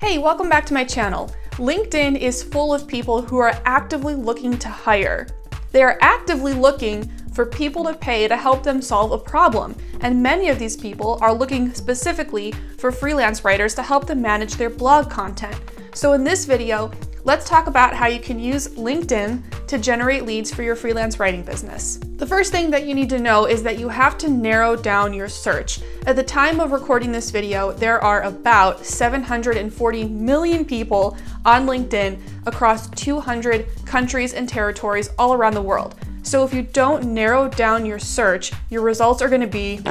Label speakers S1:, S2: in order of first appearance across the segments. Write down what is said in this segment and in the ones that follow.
S1: Hey, welcome back to my channel. LinkedIn is full of people who are actively looking to hire. They are actively looking for people to pay to help them solve a problem, and many of these people are looking specifically for freelance writers to help them manage their blog content. So in this video, let's talk about how you can use LinkedIn to generate leads for your freelance writing business. The first thing that you need to know is that you have to narrow down your search. At the time of recording this video, there are about 740 million people on LinkedIn across 200 countries and territories all around the world. So if you don't narrow down your search, your results are gonna be,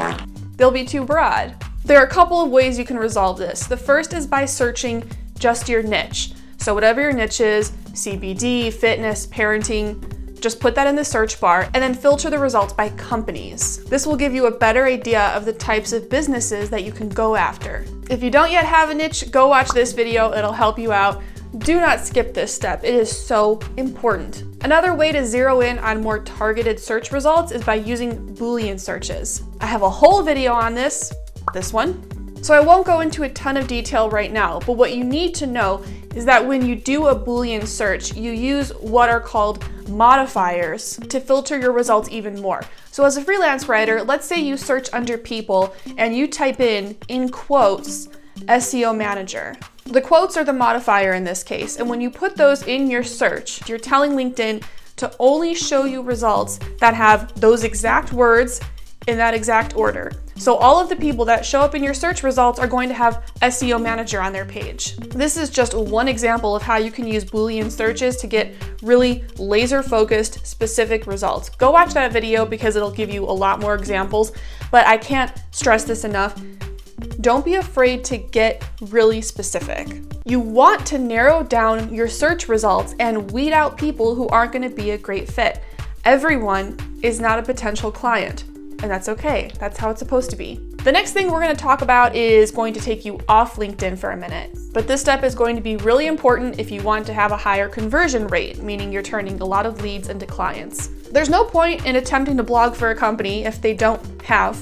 S1: they'll be too broad. There are a couple of ways you can resolve this. The first is by searching just your niche. So whatever your niche is, CBD, fitness, parenting, just put that in the search bar and then filter the results by companies. This will give you a better idea of the types of businesses that you can go after. If you don't yet have a niche, go watch this video, it'll help you out. Do not skip this step, it is so important. Another way to zero in on more targeted search results is by using Boolean searches. I have a whole video on this one. So I won't go into a ton of detail right now, but what you need to know is that when you do a Boolean search, you use what are called modifiers to filter your results even more. So as a freelance writer, let's say you search under people and you type in quotes, SEO manager. The quotes are the modifier in this case, and when you put those in your search, you're telling LinkedIn to only show you results that have those exact words in that exact order. So all of the people that show up in your search results are going to have SEO manager on their page. This is just one example of how you can use Boolean searches to get really laser focused, specific results. Go watch that video because it'll give you a lot more examples, but I can't stress this enough. Don't be afraid to get really specific. You want to narrow down your search results and weed out people who aren't going to be a great fit. Everyone is not a potential client. And that's okay, that's how it's supposed to be. The next thing we're gonna talk about is going to take you off LinkedIn for a minute. But this step is going to be really important if you want to have a higher conversion rate, meaning you're turning a lot of leads into clients. There's no point in attempting to blog for a company if they don't have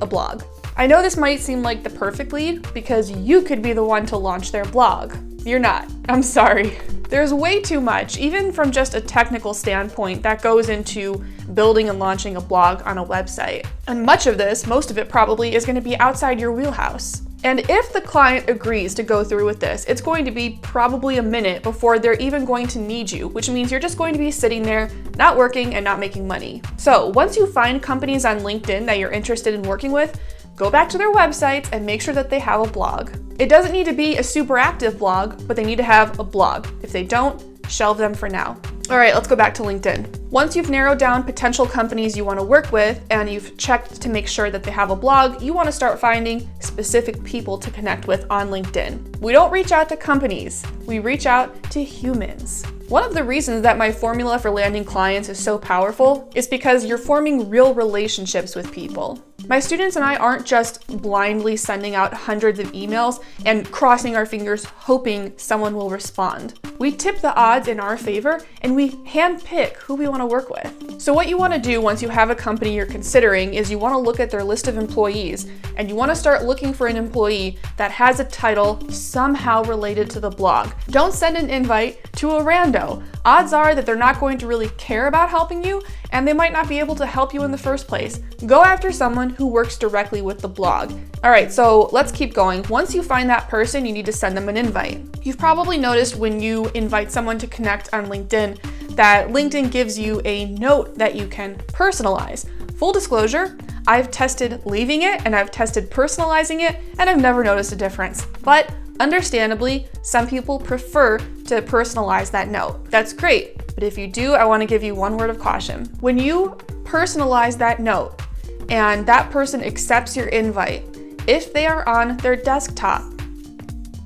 S1: a blog. I know this might seem like the perfect lead because you could be the one to launch their blog. You're not, I'm sorry. There's way too much, even from just a technical standpoint, that goes into building and launching a blog on a website. And much of this, most of it probably, is going to be outside your wheelhouse. And if the client agrees to go through with this, it's going to be probably a minute before they're even going to need you, which means you're just going to be sitting there, not working and not making money. So once you find companies on LinkedIn that you're interested in working with, go back to their websites and make sure that they have a blog. It doesn't need to be a super active blog, but they need to have a blog. If they don't, shelve them for now. All right, let's go back to LinkedIn. Once you've narrowed down potential companies you want to work with and you've checked to make sure that they have a blog, you want to start finding specific people to connect with on LinkedIn. We don't reach out to companies, we reach out to humans. One of the reasons that my formula for landing clients is so powerful is because you're forming real relationships with people. My students and I aren't just blindly sending out hundreds of emails and crossing our fingers hoping someone will respond. We tip the odds in our favor and we handpick who we want to work with. So what you want to do once you have a company you're considering is you want to look at their list of employees and you want to start looking for an employee that has a title somehow related to the blog. Don't send an invite to a rando. Odds are that they're not going to really care about helping you and they might not be able to help you in the first place. Go after someone who works directly with the blog. All right, so let's keep going. Once you find that person, you need to send them an invite. You've probably noticed when you invite someone to connect on LinkedIn that LinkedIn gives you a note that you can personalize. Full disclosure, I've tested leaving it and I've tested personalizing it and I've never noticed a difference. But understandably, some people prefer to personalize that note. That's great, but if you do, I want to give you one word of caution. When you personalize that note and that person accepts your invite, if they are on their desktop,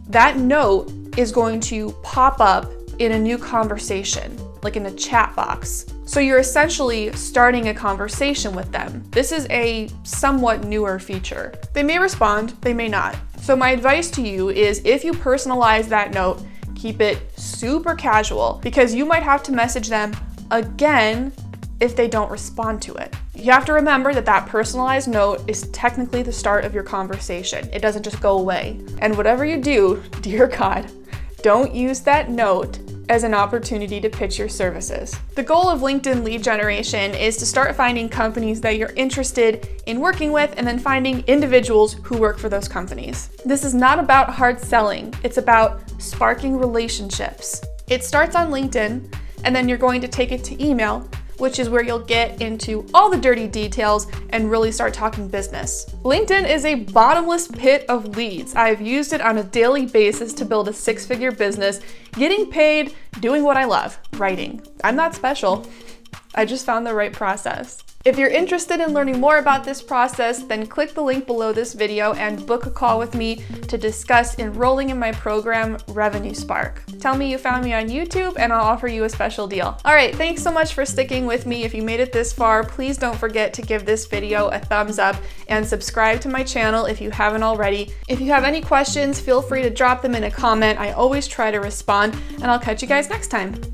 S1: that note is going to pop up in a new conversation, like in a chat box. So you're essentially starting a conversation with them. This is a somewhat newer feature. They may respond, they may not. So my advice to you is if you personalize that note, keep it super casual because you might have to message them again if they don't respond to it. You have to remember that that personalized note is technically the start of your conversation. It doesn't just go away. And whatever you do, dear God, don't use that note as an opportunity to pitch your services. The goal of LinkedIn lead generation is to start finding companies that you're interested in working with and then finding individuals who work for those companies. This is not about hard selling, it's about sparking relationships. It starts on LinkedIn, and then you're going to take it to email, which is where you'll get into all the dirty details and really start talking business. LinkedIn is a bottomless pit of leads. I've used it on a daily basis to build a 6-figure business, getting paid, doing what I love, writing. I'm not special. I just found the right process. If you're interested in learning more about this process, then click the link below this video and book a call with me to discuss enrolling in my program, Revenue Spark. Tell me you found me on YouTube and I'll offer you a special deal. All right, thanks so much for sticking with me. If you made it this far, please don't forget to give this video a thumbs up and subscribe to my channel if you haven't already. If you have any questions, feel free to drop them in a comment. I always try to respond, and I'll catch you guys next time.